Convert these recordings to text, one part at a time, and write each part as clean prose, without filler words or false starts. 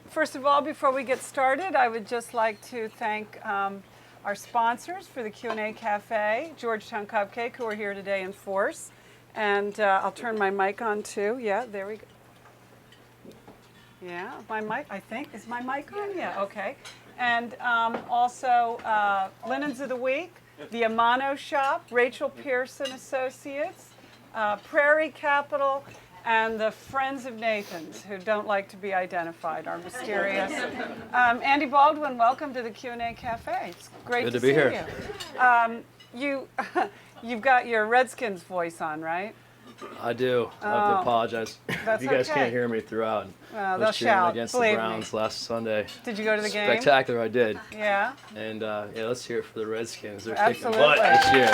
First of all, before we get started, I would just like to thank our sponsors for the Q&A Cafe, Georgetown Cupcake, who are here today in force. And I'll turn my mic on too. Yeah, there we go. Yeah, my mic, I think. Is my mic on? Yeah, okay. And also Linens of the Week, the Amano Shop, Rachel Pearson Associates, Prairie Capital, and the Friends of Nathan's, who don't like to be identified, are mysterious. Andy Baldwin, welcome to the Q&A Cafe. It's great Good to be see here. you. You've got your Redskins voice on, right? I do. I have to apologize. That's You guys okay. can't hear me throughout. I they'll was cheering shout, against the believe Browns me. last Sunday. Did you go to the game? Spectacular, I did. Yeah. And yeah, let's hear it for the Redskins. They're Absolutely. kicking butt this year.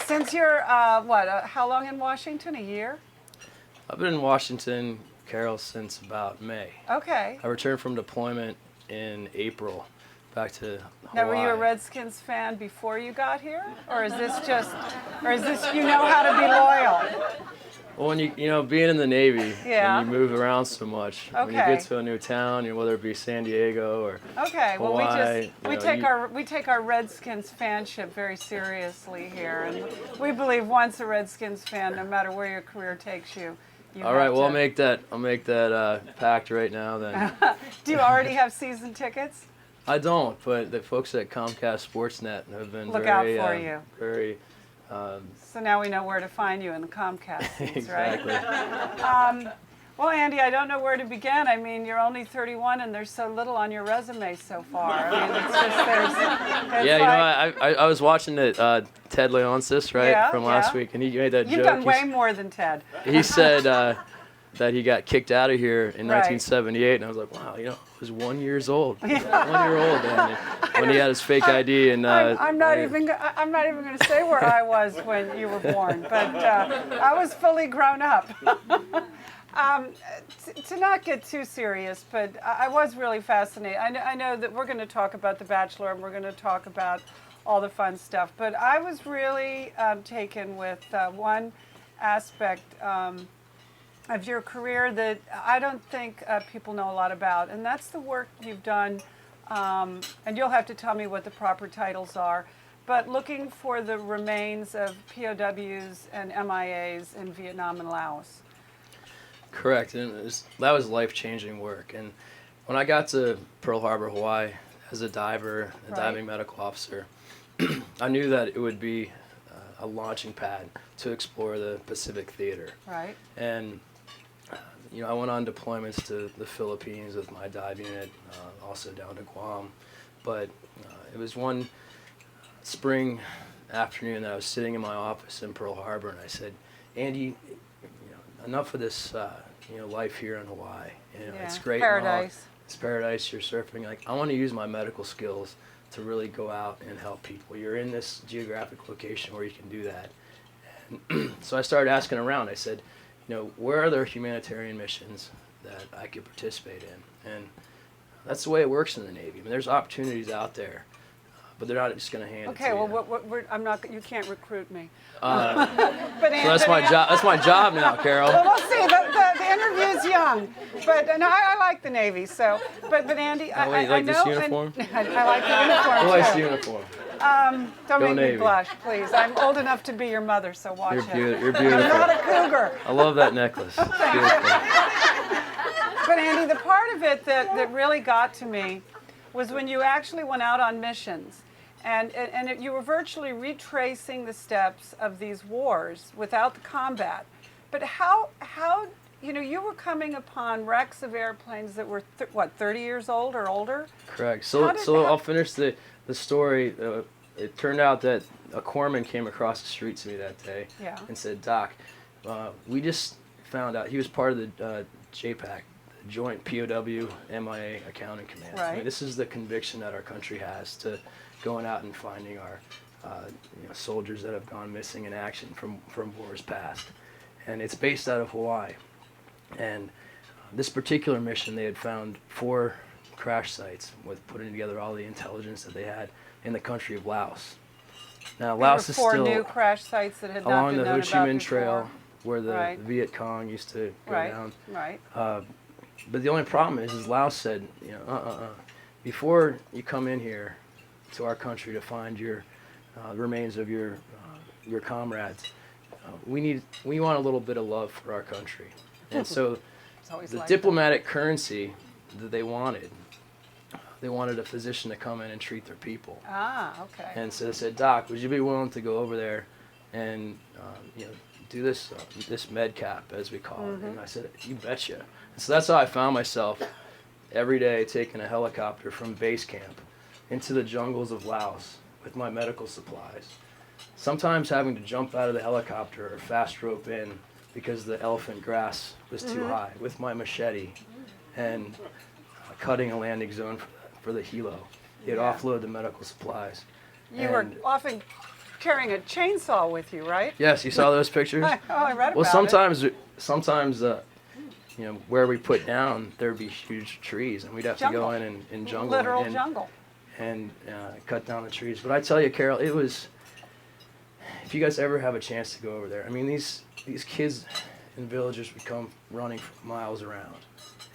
Since you're, how long in Washington? A year? I've been in Washington, Carol, since about May. Okay. I returned from deployment in April, back to Hawaii. Now, were you a Redskins fan before you got here? Or is this you know how to be loyal? Well, when being in the Navy, Yeah. and you move around so much, when you Okay. get to a new town, whether it be San Diego or Okay, well, Hawaii, we take our Redskins fanship very seriously here, and we believe once a Redskins fan, no matter where your career takes you. All right, well, I'll make that pact right now then. Do you already have season tickets? I don't, but the folks at Comcast Sportsnet have been Look very, out for you. very. So now we know where to find you in the Comcast seats, Exactly. right? Well, Andy, I don't know where to begin. I mean, you're only 31, and there's so little on your resume so far. I mean, it's just I was watching Ted Leonsis, right, Yeah, from last yeah. week, and he made that You've joke. done way more than Ted. He said that he got kicked out of here in Right. 1978, and I was like, wow, I was 1 year old. 1 year old then, when he had his fake ID. And I'm not even going to say where I was when you were born, but I was fully grown up. To not get too serious, but I was really fascinated. I know that we're going to talk about The Bachelor and we're going to talk about all the fun stuff, but I was really taken with one aspect of your career that I don't think people know a lot about, and that's the work you've done, and you'll have to tell me what the proper titles are, but looking for the remains of POWs and MIAs in Vietnam and Laos. Correct, and that was life-changing work. And when I got to Pearl Harbor, Hawaii, as a diver, a diving medical officer, I knew that it would be a launching pad to explore the Pacific Theater. Right. And I went on deployments to the Philippines with my dive unit, also down to Guam. But it was one spring afternoon that I was sitting in my office in Pearl Harbor, and I said, Andy, enough of this, life here in Hawaii. It's great. Paradise. It's paradise. You're surfing. I want to use my medical skills to really go out and help people. You're in this geographic location where you can do that. And so I started asking around. I said, where are there humanitarian missions that I could participate in? And that's the way it works in the Navy. I mean, there's opportunities out there, but they're not just going to hand it to you. Okay, well, I'm not. You can't recruit me. But so that's my job. That's my job now, Carol. Well, we'll see. The interview's young, but no, I like the Navy. So, but Andy, Oh, wait, you like this uniform? I like the uniform I too. like the uniform. Don't make Navy. me blush, please. I'm old enough to be your mother, so watch You're it. You're I'm not beautiful. a cougar. I love that necklace. It's beautiful. But Andy, the part of it that really got to me was when you actually went out on missions. And you were virtually retracing the steps of these wars without the combat. But how you were coming upon wrecks of airplanes that were 30 years old or older? Correct. So I'll finish the story. It turned out that a corpsman came across the street to me that day and said, Doc, we just found out he was part of the JPAC, the Joint POW MIA Accounting Command. Right. I mean, this is the conviction that our country has to going out and finding our soldiers that have gone missing in action from wars past. And it's based out of Hawaii. And this particular mission, they had found 4 crash sites with putting together all the intelligence that they had in the country of Laos. Now, Laos is There were still 4 new crash sites that had not along been the known Ho Chi about Minh before. Trail. where the Right. Viet Cong used to go Right. down. Right. But the only problem is Laos said, you know, before you come in here to our country to find your remains of your comrades, we want a little bit of love for our country. And so It's always the like diplomatic currency that they wanted a physician to come in and treat their people. that. Ah, okay. And so they said, Doc, would you be willing to go over there and you know, do this med cap, as we call it? And I said, you betcha. And so that's how I found myself every day taking a helicopter from base camp into the jungles of Laos with my medical supplies. Sometimes having to jump out of the helicopter or fast rope in because the elephant grass was too high with my machete and cutting a landing zone for the helo. You'd Yeah. offload the medical supplies. You were And- often carrying a chainsaw with you, right? Yes, you saw those pictures? I read Well, about it. sometimes, you know, where we put down, there'd be huge trees, and we'd have to go Jungle. in and jungle Literal and, jungle. and cut down the trees. But I tell you, Carol, it was. If you guys ever have a chance to go over there, I mean, these kids and villagers would come running for miles around,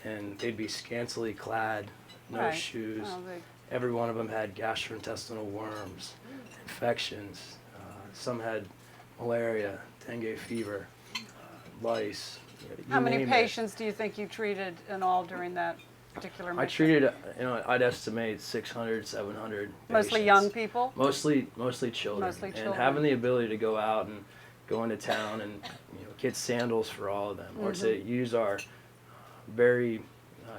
and they'd be scantily clad, no Right. shoes. Oh, Every one of them had gastrointestinal worms, infections. Some had malaria, dengue fever, lice. You How many name it. patients do you think you treated in all during that particular mission? I treated, you know, I'd estimate 600, 700 Mostly patients. young people? Mostly children. Mostly And children. having the ability to go out and go into town and, you know, get sandals for all of them, or to use our very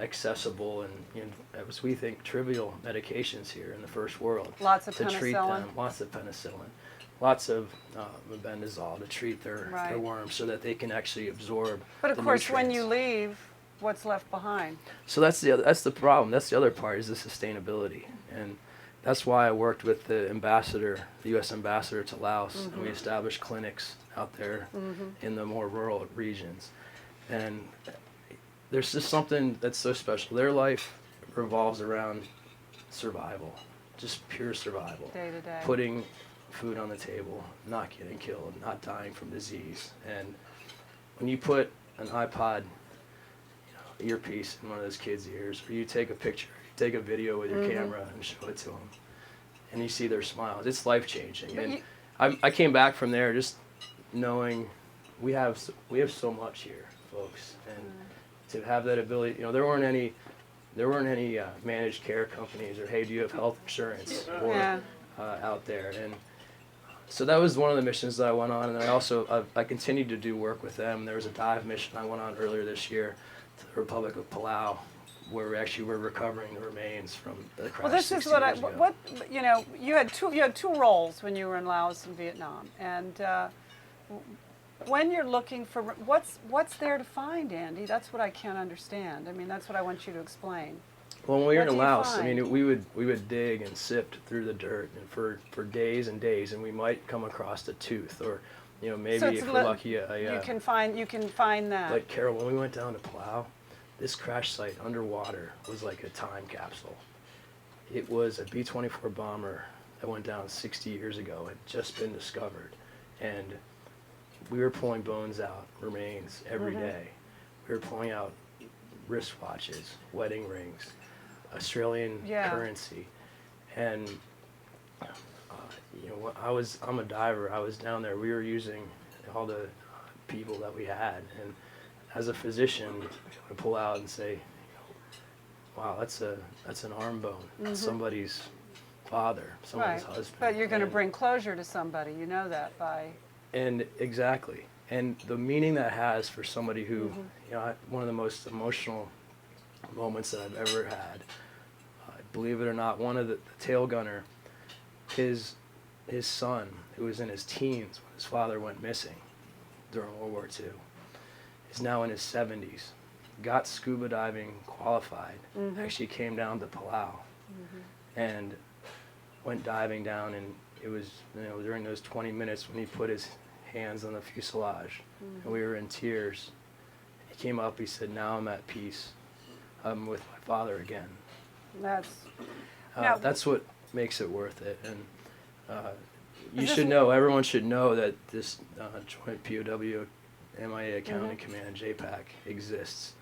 accessible and, you know, as we think, trivial medications here in the first world. Lots of to treat penicillin. them. Lots of penicillin. Lots of mebendazole to treat their Right. worms so that they can actually absorb. But of the course, when you nutrients. leave, what's left behind? So that's the problem. That's the other part, is the sustainability, and that's why I worked with the ambassador, the U.S. ambassador to Laos, and we established clinics out there in the more rural regions. And there's just something that's so special. Their life revolves around survival, just pure survival. Day to day. Putting food on the table, not getting killed, not dying from disease. And when you put an iPod earpiece in one of those kids' ears, or you take a picture, you take a video with your camera and show it to them, and you see their smiles, it's life-changing. But And you- I came back from there just knowing we have so much here, folks, and to have that ability, you know, there weren't any managed care companies, or hey, do you have health insurance, or Yeah. out there. And so that was one of the missions that I went on, and I also I continued to do work with them. There was a dive mission I went on earlier this year to the Republic of Palau, where we actually were recovering the remains from the crash. Well, this is 60 what years ago. what you know. You had two roles when you were in Laos and Vietnam, and when you're looking for what's there to find, Andy, that's what I can't understand. I mean, that's what I want you to explain. Well, when we were What in do you Laos, I find? mean, we would dig and sift through the dirt, and for days and days, and we might come across a tooth, or, you know, maybe So it's if we're li- lucky, You can find that. Like, Carol, when we went down to Palau, this crash site underwater was like a time capsule. It was a B-24 bomber that went down 60 years ago, had just been discovered, and we were pulling bones out, remains every day. We were pulling out wristwatches, wedding rings, Australian Yeah. currency, and you know, I'm a diver. I was down there. We were using all the people that we had, and as a physician, I pull out and say, "Wow, that's an arm bone. That's somebody's father, somebody's Right. husband." But you're going to And- bring closure to somebody. You know that by. And exactly, and the meaning that has for somebody who, you know, one of the most emotional moments that I've ever had. Believe it or not, one of the tail gunner, his son, who was in his teens when his father went missing during World War II, is now in his 70s. Got scuba diving qualified. Actually came down to Palau, and went diving down, and it was, you know, during those 20 minutes when he put his hands on the fuselage, and we were in tears. He came up, he said, "Now I'm at peace. I'm with my father again." That's. Now- That's what makes it worth it, and you Is this should know, everyone should know that this joint POW MIA Accounting Command JPAC exists.